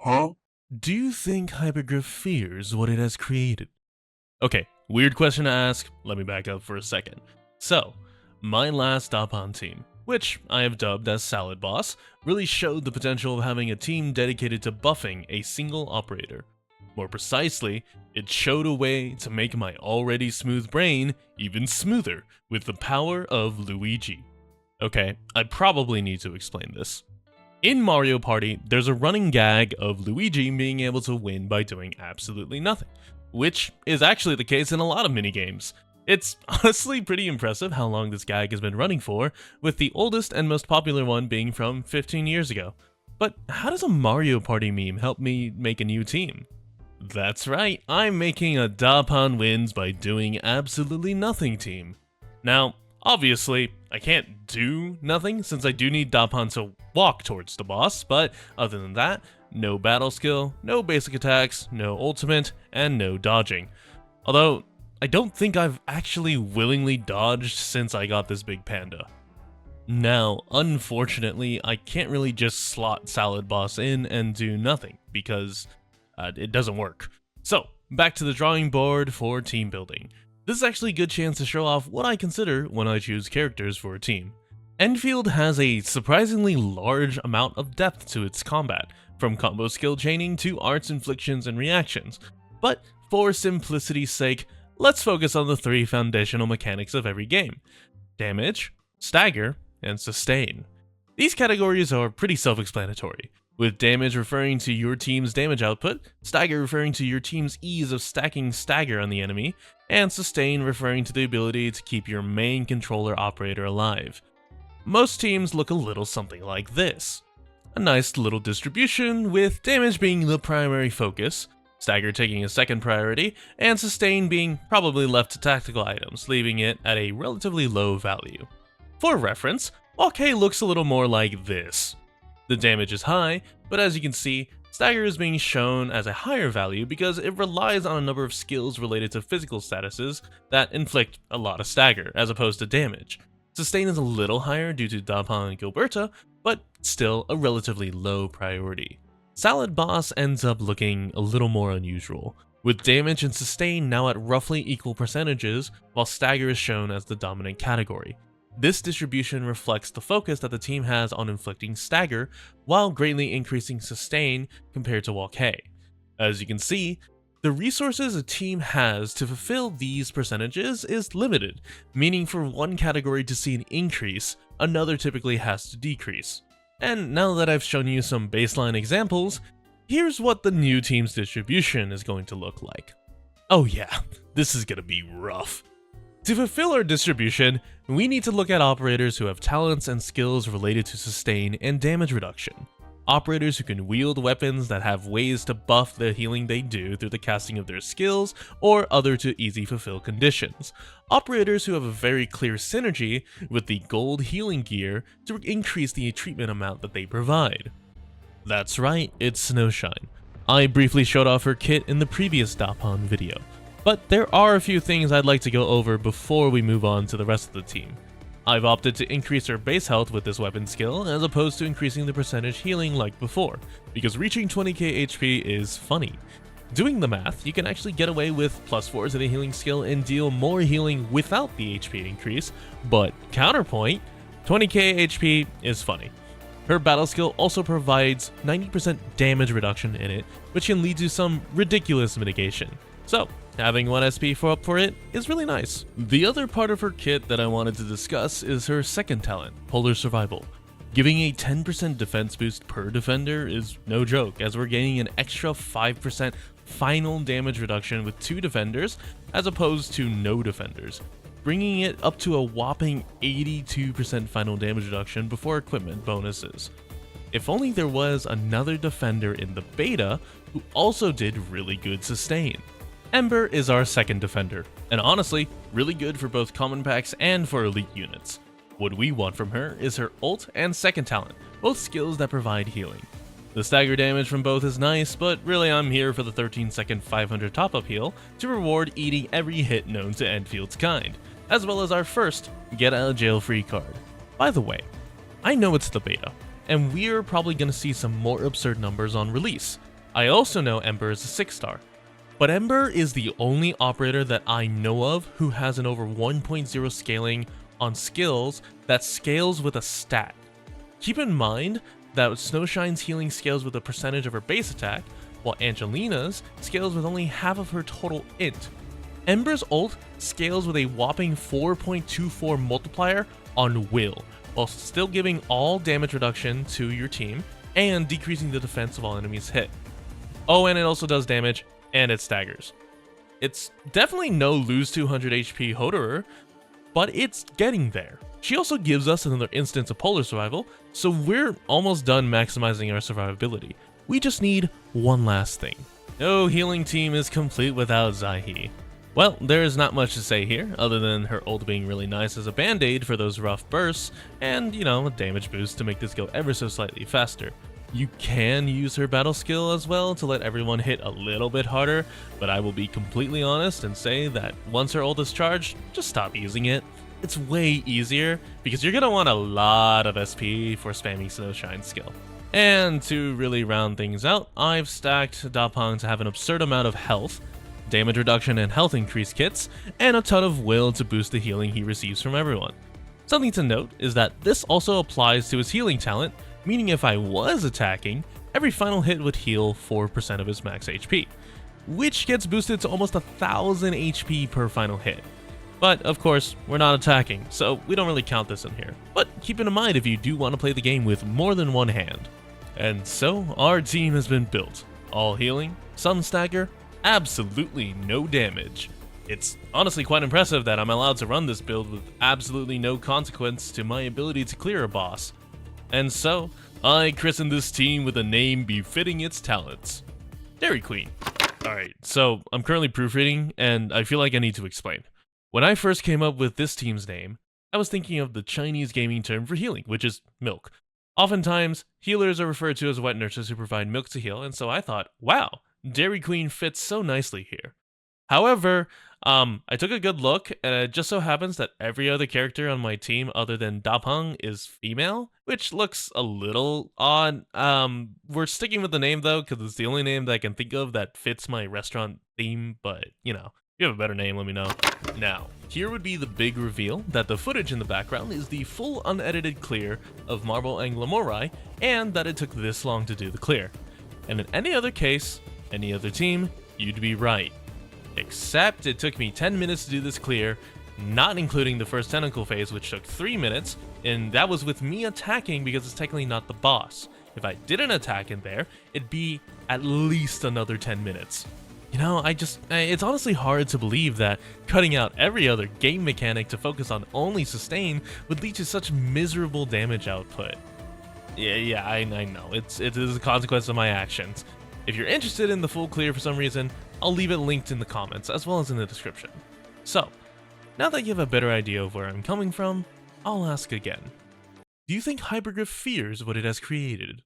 Huh? Do you think Hypergriff fears what it has created? Okay, weird question to ask, let me back up for a second. So, my last Dapan team, which I have dubbed as Salad Boss, really showed the potential of having a team dedicated to buffing a single operator. More precisely, it showed a way to make my already smooth brain even smoother with the power of Luigi. Okay, I probably need to explain this. In Mario Party, there's a running gag of Luigi being able to win by doing absolutely nothing, which is actually the case in a lot of minigames. It's honestly pretty impressive how long this gag has been running for, with the oldest and most popular one being from 15 years ago. But how does a Mario Party meme help me make a new team? That's right, I'm making a Dapan wins by doing absolutely nothing team. Now, obviously, I can't do nothing since I do need Dapan to walk towards the boss, but other than that, no battle skill, no basic attacks, no ultimate, and no dodging. Although, I don't think I've actually willingly dodged since I got this big panda. Now, unfortunately, I can't really just slot Salad Boss in and do nothing, because it doesn't work. So, back to the drawing board for team building. This is actually a good chance to show off what I consider when I choose characters for a team. Endfield has a surprisingly large amount of depth to its combat, from combo skill chaining to arts inflictions and reactions, but for simplicity's sake, let's focus on the three foundational mechanics of every game: damage, stagger, and sustain. These categories are pretty self-explanatory, with damage referring to your team's damage output, stagger referring to your team's ease of stacking stagger on the enemy, and sustain referring to the ability to keep your main controller operator alive. Most teams look a little something like this. A nice little distribution, with damage being the primary focus, stagger taking a second priority, and sustain being probably left to tactical items, leaving it at a relatively low value. For reference, Walk looks a little more like this. The damage is high, but as you can see, stagger is being shown as a higher value because it relies on a number of skills related to physical statuses that inflict a lot of stagger, as opposed to damage. Sustain is a little higher due to Dapan and Gilberta, but still a relatively low priority. Salad Boss ends up looking a little more unusual, with damage and sustain now at roughly equal percentages, while stagger is shown as the dominant category. This distribution reflects the focus that the team has on inflicting stagger, while greatly increasing sustain compared to Walk. As you can see, the resources a team has to fulfill these percentages is limited, meaning for one category to see an increase, another typically has to decrease. And now that I've shown you some baseline examples, here's what the new team's distribution is going to look like. Oh yeah, this is gonna be rough. To fulfill our distribution, we need to look at operators who have talents and skills related to sustain and damage reduction. Operators who can wield weapons that have ways to buff the healing they do through the casting of their skills or other to easy fulfill conditions. Operators who have a very clear synergy with the gold healing gear to increase the treatment amount that they provide. That's right, it's Snowshine. I briefly showed off her kit in the previous Dapan video, but there are a few things I'd like to go over before we move on to the rest of the team. I've opted to increase her base health with this weapon skill as opposed to increasing the percentage healing like before, because reaching 20k HP is funny. Doing the math, you can actually get away with +4 to the healing skill and deal more healing without the HP increase, but counterpoint, 20k HP is funny. Her battle skill also provides 90% damage reduction in it, which can lead to some ridiculous mitigation. So, having 1 SP up for it is really nice. The other part of her kit that I wanted to discuss is her second talent, Polar Survival. Giving a 10% defense boost per defender is no joke, as we're gaining an extra 5% final damage reduction with 2 defenders as opposed to no defenders, bringing it up to a whopping 82% final damage reduction before equipment bonuses. If only there was another defender in the beta who also did really good sustain. Ember is our second defender, and honestly, really good for both common packs and for elite units. What we want from her is her ult and second talent, both skills that provide healing. The stagger damage from both is nice, but really I'm here for the 13-second 500 top-up heal to reward eating every hit known to Enfield's kind, as well as our first get out of jail free card. By the way, I know it's the beta, and we're probably going to see some more absurd numbers on release, I also know Ember is a 6-star, but Ember is the only operator that I know of who has an over 1.0 scaling on skills that scales with a stat. Keep in mind that Snowshine's healing scales with a percentage of her base attack, while Angelina's scales with only half of her total int. Ember's ult scales with a whopping 4.24 multiplier on will, while still giving all damage reduction to your team and decreasing the defense of all enemies hit. Oh, and it also does damage, and it staggers. It's definitely no lose 200 HP Hoderer, but it's getting there. She also gives us another instance of polar survival, so we're almost done maximizing our survivability. We just need one last thing. No healing team is complete without Zaihi. Well, there's not much to say here, other than her ult being really nice as a band-aid for those rough bursts, and, you know, a damage boost to make this go ever so slightly faster. You can use her battle skill as well to let everyone hit a little bit harder, but I will be completely honest and say that once her ult is charged, just stop using it. It's way easier, because you're going to want a lot of SP for spamming Snowshine's skill. And to really round things out, I've stacked Dapang to have an absurd amount of health, damage reduction and health increase kits, and a ton of will to boost the healing he receives from everyone. Something to note is that this also applies to his healing talent, meaning if I was attacking, every final hit would heal 4% of his max HP, which gets boosted to almost 1000 HP per final hit. But of course, we're not attacking, so we don't really count this in here. But keep it in mind if you do want to play the game with more than one hand. And so, our team has been built. All healing, some stagger, absolutely no damage. It's honestly quite impressive that I'm allowed to run this build with absolutely no consequence to my ability to clear a boss. And so, I christened this team with a name befitting its talents. Dairy Queen. Alright, so I'm currently proofreading, and I feel like I need to explain. When I first came up with this team's name, I was thinking of the Chinese gaming term for healing, which is milk. Oftentimes, healers are referred to as wet nurses who provide milk to heal, and so I thought, wow, Dairy Queen fits so nicely here. However, I took a good look, and it just so happens that every other character on my team other than Dapang is female, which looks a little odd. We're sticking with the name though, because it's the only name that I can think of that fits my restaurant theme, but, you know, if you have a better name, let me know. Now, here would be the big reveal that the footage in the background is the full unedited clear of Marble Aggelomoirai, and that it took this long to do the clear. And in any other case, any other team, you'd be right. Except it took me 10 minutes to do this clear, not including the first tentacle phase, which took 3 minutes, and that was with me attacking because it's technically not the boss. If I didn't attack in there, it'd be at least another 10 minutes. You know, it's honestly hard to believe that cutting out every other game mechanic to focus on only sustain would lead to such miserable damage output. Yeah, I know, it is a consequence of my actions. If you're interested in the full clear for some reason, I'll leave it linked in the comments as well as in the description. So, now that you have a better idea of where I'm coming from, I'll ask again. Do you think Hypergriff fears what it has created?